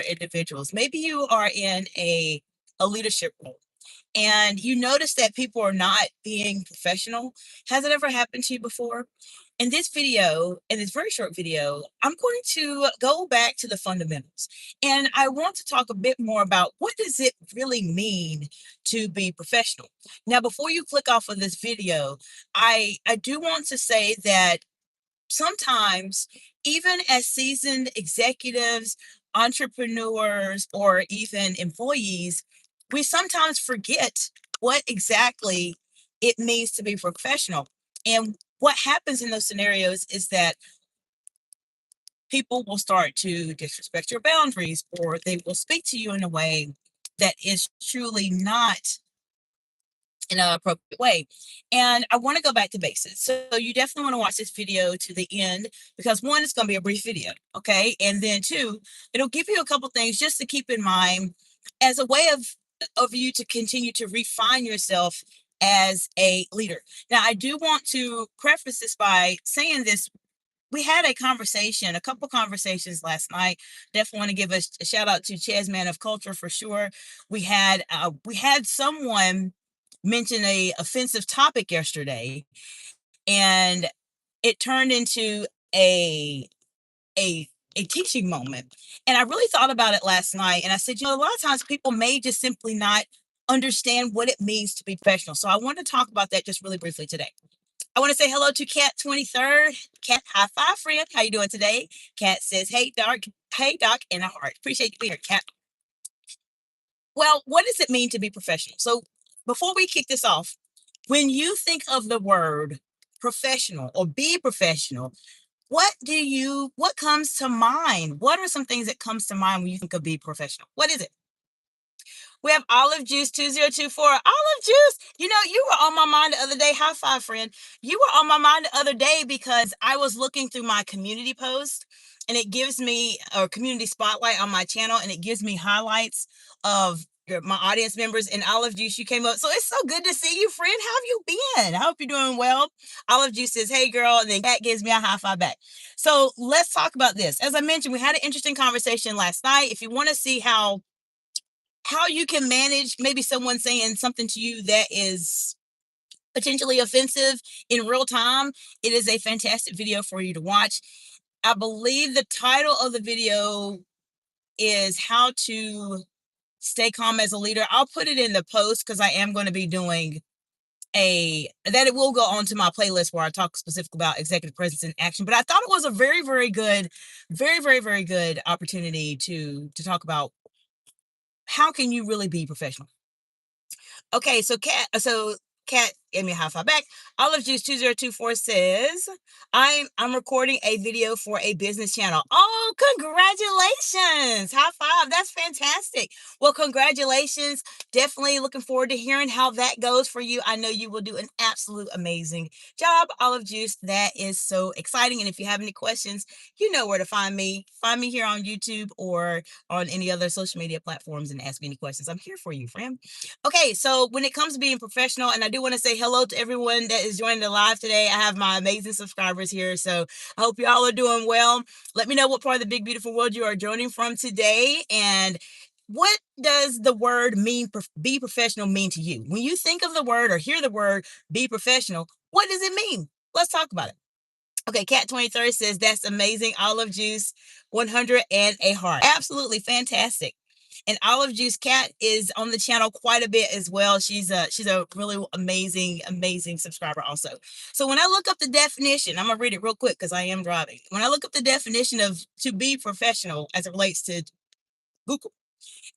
individuals. Maybe you are in a leadership role and you notice that people are not being professional. Has it ever happened to you before? In this video, in this very short video, I'm going to go back to the fundamentals. And I want to talk a bit more about what does it really mean to be professional. Now, before you click off of this video, I do want to say that sometimes, even as seasoned executives, entrepreneurs, or even employees, we sometimes forget what exactly it means to be professional. And what happens in those scenarios is that people will start to disrespect your boundaries, or they will speak to you in a way that is truly not in an appropriate way. And I want to go back to basics. So you definitely want to watch this video to the end because one, it's going to be a brief video. Okay. And then two, it'll give you a couple things just to keep in mind as a way of you to continue to refine yourself as a leader. Now, I do want to preface this by saying this. We had a conversation, a couple conversations last night. Definitely want to give a shout out to Chaz Man of Culture for sure. We had someone mention a offensive topic yesterday, and it turned into a a a teaching moment. And I really thought about it last night, and I said, a lot of times people may just simply not understand what it means to be professional. So I want to talk about that just really briefly today. I want to say hello to Cat 23rd. Cat, high five, friend. How you doing today? Cat says, hey, Doc, and a heart. Appreciate you being here, Cat. Well, what does it mean to be professional? So before we kick this off, when you think of the word professional or be professional, what comes to mind? What are some things that comes to mind when you think of be professional? What is it? We have Olive Juice 2024. Olive Juice, you were on my mind the other day. High five, friend. You were on my mind the other day because I was looking through my community post, and it gives me a community spotlight on my channel, and it gives me highlights of my audience members. And Olive Juice, you came up. So it's so good to see you, friend. How have you been? I hope you're doing well. Olive Juice says, hey, girl. And then Kat gives me a high five back. So let's talk about this. As I mentioned, we had an interesting conversation last night. If you want to see how you can manage maybe someone saying something to you that is potentially offensive in real time, it is a fantastic video for you to watch. I believe the title of the video is How to Stay Calm as a Leader. I'll put it in the post because I am going to be doing it will go onto my playlist where I talk specifically about executive presence in action. But I thought it was a very, very good, very, very, very good opportunity to talk about how can you really be professional. Okay, so Cat gave me a high five back. Olive Juice 2024 says, I'm recording a video for a business channel. Oh, congratulations. High five. That's fantastic. Well, congratulations. Definitely looking forward to hearing how that goes for you. I know you will do an absolute amazing job, Olive Juice. That is so exciting. And if you have any questions, you know where to find me. Find me here on YouTube or on any other social media platforms and ask me any questions. I'm here for you, friend. Okay, so when it comes to being professional, and I do want to say hello to everyone that is joining the live today. I have my amazing subscribers here, so I hope y'all are doing well. Let me know what part of the big, beautiful world you are joining from today, and what does the word be professional mean to you? When you think of the word or hear the word be professional, what does it mean? Let's talk about it. Okay, Cat 23 says, that's amazing. Olive Juice 100 and a heart. Absolutely fantastic. And Olive Juice Cat is on the channel quite a bit as well. She's a really amazing subscriber also. So when I look up the definition, I'm gonna read it real quick because I am driving. When I look up the definition of to be professional as it relates to Google,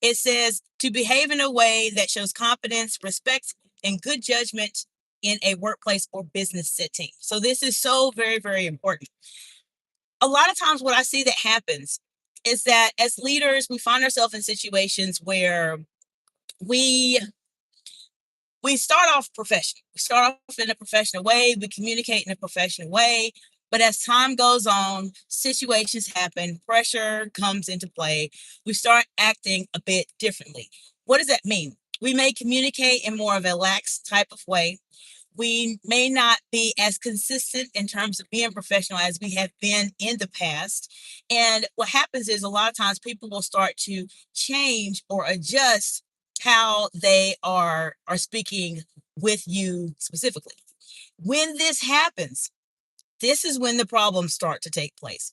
it says to behave in a way that shows confidence, respect, and good judgment in a workplace or business setting. So this is so very, very important. A lot of times what I see that happens is that as leaders, we find ourselves in situations where we start off professional. We start off in a professional way, we communicate in a professional way, but as time goes on, situations happen, pressure comes into play, we start acting a bit differently. What does that mean? We may communicate in more of a lax type of way. We may not be as consistent in terms of being professional as we have been in the past. And what happens is a lot of times people will start to change or adjust how they are speaking with you specifically. When this happens, this is when the problems start to take place,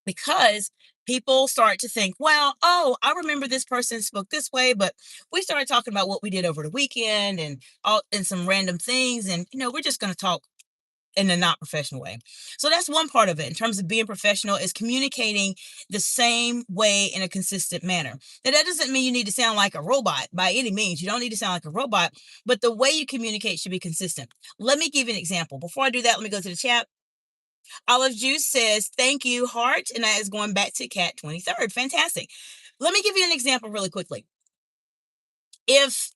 because people start to think, well, oh, I remember this person spoke this way, but we started talking about what we did over the weekend and all and some random things, and we're just going to talk in a not professional way. So that's one part of it. In terms of being professional, is communicating the same way in a consistent manner. Now, that doesn't mean you need to sound like a robot by any means. You don't need to sound like a robot, but the way you communicate should be consistent. Let me give you an example. Before I do that, let me go to the chat. Olive Juice says, thank you, heart. And that is going back to Cat 23rd. Fantastic. Let me give you an example really quickly. If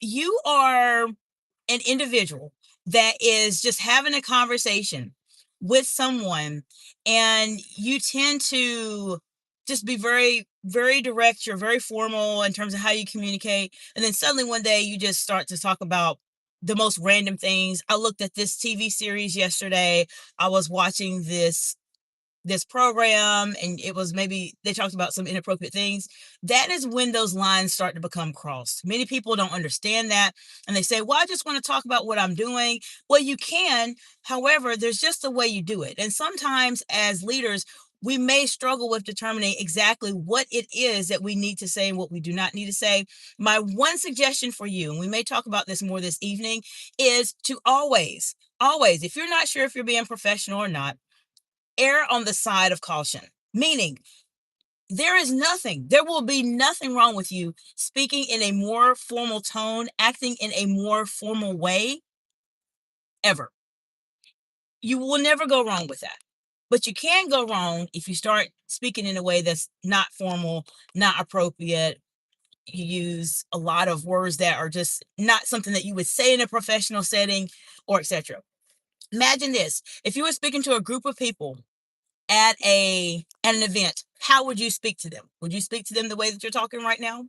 you are an individual that is just having a conversation with someone and you tend to just be very, very direct, you're very formal in terms of how you communicate. And then suddenly one day you just start to talk about the most random things. I looked at this TV series yesterday. I was watching this program, and it was, maybe they talked about some inappropriate things. That is when those lines start to become crossed. Many people don't understand that, and they say, well, I just want to talk about what I'm doing. Well, you can. However, there's just a way you do it, and sometimes as leaders we may struggle with determining exactly what it is that we need to say and what we do not need to say. My one suggestion for you, and we may talk about this more this evening, is to always, if you're not sure if you're being professional or not, err on the side of caution. Meaning, there will be nothing wrong with you speaking in a more formal tone, acting in a more formal way, ever. You will never go wrong with that. But you can go wrong if you start speaking in a way that's not formal, not appropriate. You use a lot of words that are just not something that you would say in a professional setting, or etc. Imagine this: if you were speaking to a group of people at an event, how would you speak to them? Would you speak to them the way that you're talking right now?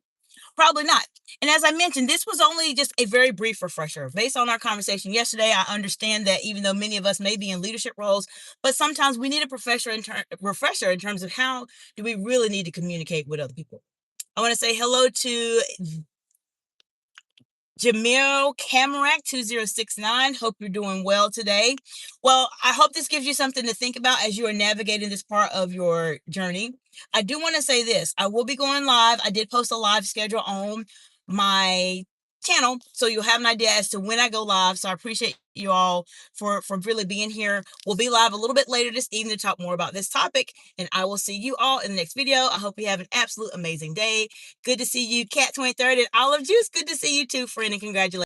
Probably not. And as I mentioned, this was only just a very brief refresher. Based on our conversation yesterday, I understand that even though many of us may be in leadership roles, but sometimes we need a refresher in terms of how do we really need to communicate with other people. I want to say hello to Jamil Camarak 2069. Hope you're doing well today. Well, I hope this gives you something to think about as you are navigating this part of your journey. I do want to say this: I will be going live. I did post a live schedule on my channel, so you'll have an idea as to when I go live. So I appreciate you all for really being here. We'll be live a little bit later this evening to talk more about this topic, and I will see you all in the next video. I hope you have an absolute amazing day. Good to see you, Cat 23rd and Olive Juice. Good to see you too, friend, and congratulations.